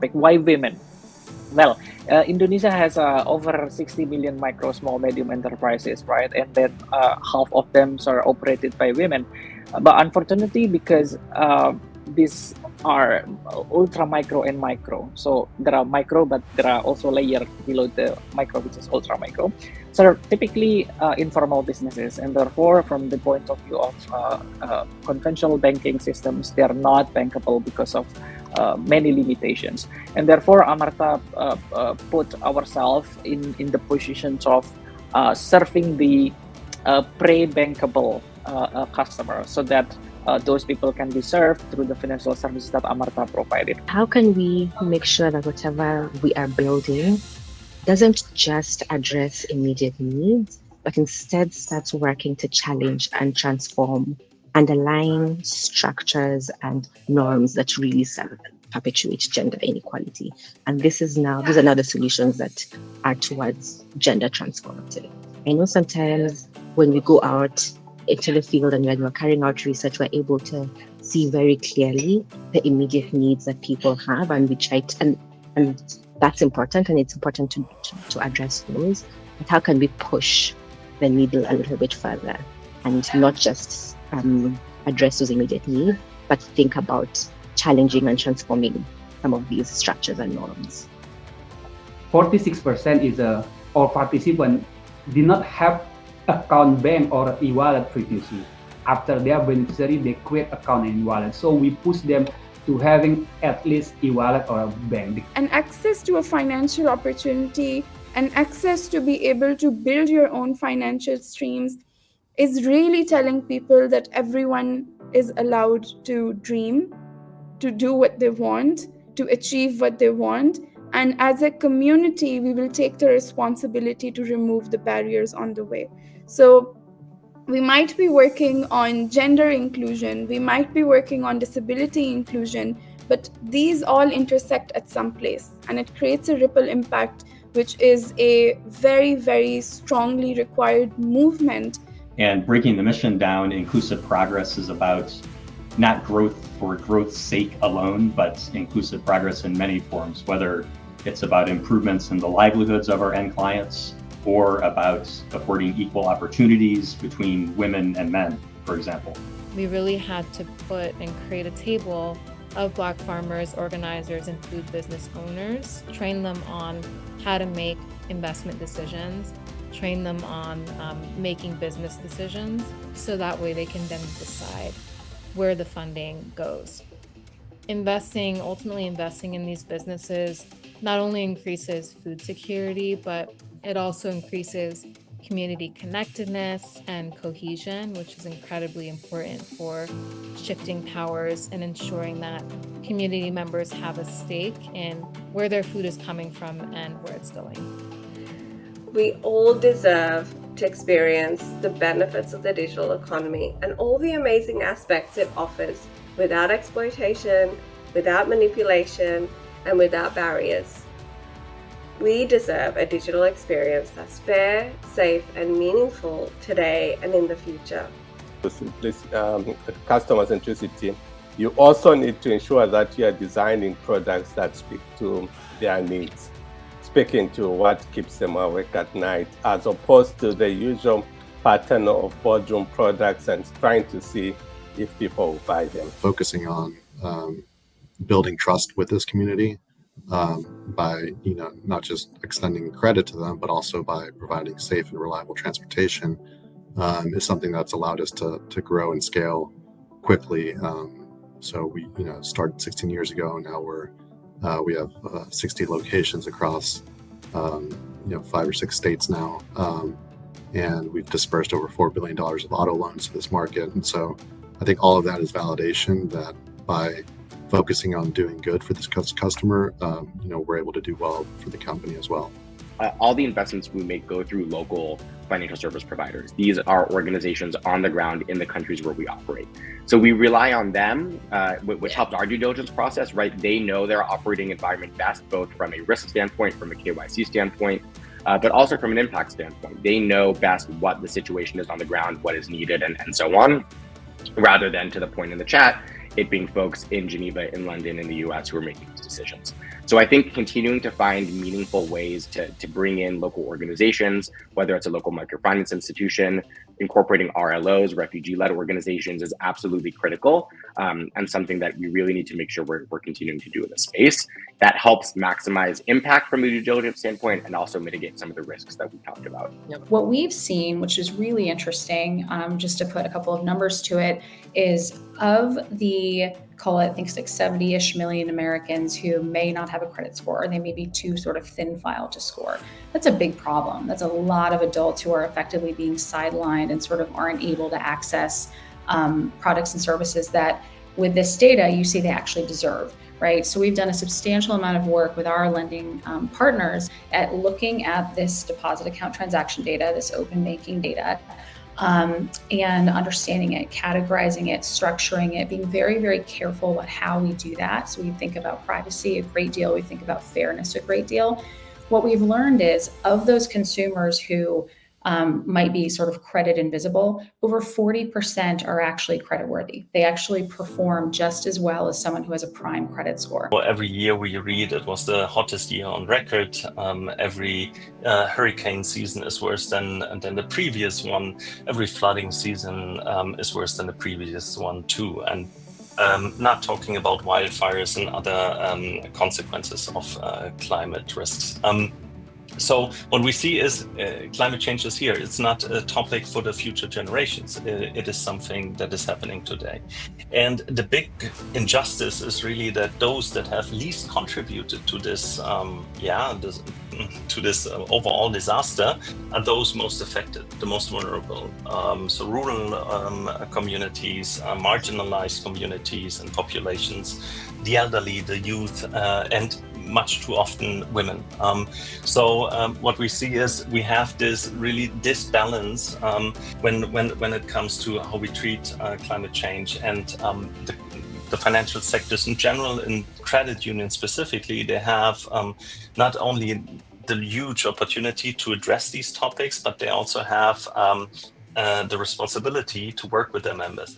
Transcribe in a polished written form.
topic. Why women? Well, Indonesia has over 60 million micro, small, medium enterprises, right? And then half of them are operated by women. But unfortunately, because these are ultra micro and micro, so there are micro, but there are also layer below the micro, which is ultra micro. So typically informal businesses, and therefore, from the point of view of conventional banking systems, they are not bankable because of many limitations, and therefore Amarta put ourselves in the positions of serving the pre-bankable customer, so that those people can be served through the financial services that Amarta provided. How can we make sure that whatever we are building doesn't just address immediate needs, but instead starts working to challenge and transform underlying structures and norms that really perpetuate gender inequality? And these are now the solutions that are towards gender transformative. I know sometimes when we go out into the field and when we're carrying out research, we're able to see very clearly the immediate needs that people have, and we try to, and that's important, and it's important to address those. But how can we push the needle a little bit further and not just address those immediate needs, but think about challenging and transforming some of these structures and norms? 46% is all participants did not have account bank or e-wallet previously. After they are beneficiary, they create account and e-wallet. So we push them to having at least e-wallet or a bank. And access to a financial opportunity and access to be able to build your own financial streams is really telling people that everyone is allowed to dream, to do what they want, to achieve what they want. And as a community, we will take the responsibility to remove the barriers on the way. So we might be working on gender inclusion, we might be working on disability inclusion, but these all intersect at some place, and it creates a ripple impact, which is a very, very strongly required movement. And breaking the mission down, inclusive progress is about not growth for growth's sake alone, but inclusive progress in many forms, whether it's about improvements in the livelihoods of our end clients, or about affording equal opportunities between women and men, for example. We really had to put and create a table of Black farmers, organizers, and food business owners, train them on how to make investment decisions, train them on making business decisions, so that way they can then decide where the funding goes. Ultimately investing in these businesses not only increases food security, but it also increases community connectedness and cohesion, which is incredibly important for shifting powers and ensuring that community members have a stake in where their food is coming from and where it's going. We all deserve to experience the benefits of the digital economy and all the amazing aspects it offers without exploitation, without manipulation, and without barriers. We deserve a digital experience that's fair, safe, and meaningful today and in the future. This customer centricity, you also need to ensure that you are designing products that speak to their needs, speaking to what keeps them awake at night, as opposed to the usual pattern of boardroom products and trying to see if people will buy them. Focusing on building trust with this community by not just extending credit to them, but also by providing safe and reliable transportation is something that's allowed us to grow and scale quickly. So we started 16 years ago, and now we have 60 locations across 5 or 6 states now, and we've dispersed over $4 billion of auto loans to this market. And so I think all of that is validation that by focusing on doing good for this customer, we're able to do well for the company as well. All the investments we make go through local financial service providers. These are organizations on the ground in the countries where we operate. So we rely on them, which helps our due diligence process, right? They know their operating environment best, both from a risk standpoint, from a KYC standpoint, but also from an impact standpoint. They know best what the situation is on the ground, what is needed, and so on, rather than, to the point in the chat, it being folks in Geneva, in London, in the US who are making these decisions. decisions. So I think continuing to find meaningful ways to bring in local organizations, whether it's a local microfinance institution, incorporating RLOs, refugee-led organizations, is absolutely critical, and something that we really need to make sure we're continuing to do in this space. That helps maximize impact from a due diligence standpoint and also mitigate some of the risks that we talked about. What we've seen, which is really interesting, just to put a couple of numbers to it, is of the, call it, I think it's like 70-ish million Americans who may not have a credit score, or they may be too sort of thin file to score. That's a big problem. That's a lot of adults who are effectively being sidelined and sort of aren't able to access products and services that, with this data, you see they actually deserve. Right. So we've done a substantial amount of work with our lending partners at looking at this deposit account transaction data, this open banking data, and understanding it, categorizing it, structuring it, being very, very careful about how we do that. So we think about privacy a great deal. We think about fairness a great deal. What we've learned is, of those consumers who might be sort of credit invisible, over 40% are actually creditworthy. They actually perform just as well as someone who has a prime credit score. Well, every year we read it was the hottest year on record. Every hurricane season is worse than the previous one. Every flooding season is worse than the previous one too. And not talking about wildfires and other consequences of climate risks. So what we see is climate change is here. It's not a topic for the future generations. It is something that is happening today. And the big injustice is really that those that have least contributed to this, overall disaster are those most affected, the most vulnerable. So rural communities, marginalized communities and populations, the elderly, the youth, and much too often women. So what we see is we have this really disbalance when it comes to how we treat climate change, and the financial sectors in general and credit unions specifically. They have not only the huge opportunity to address these topics, but they also have the responsibility to work with their members.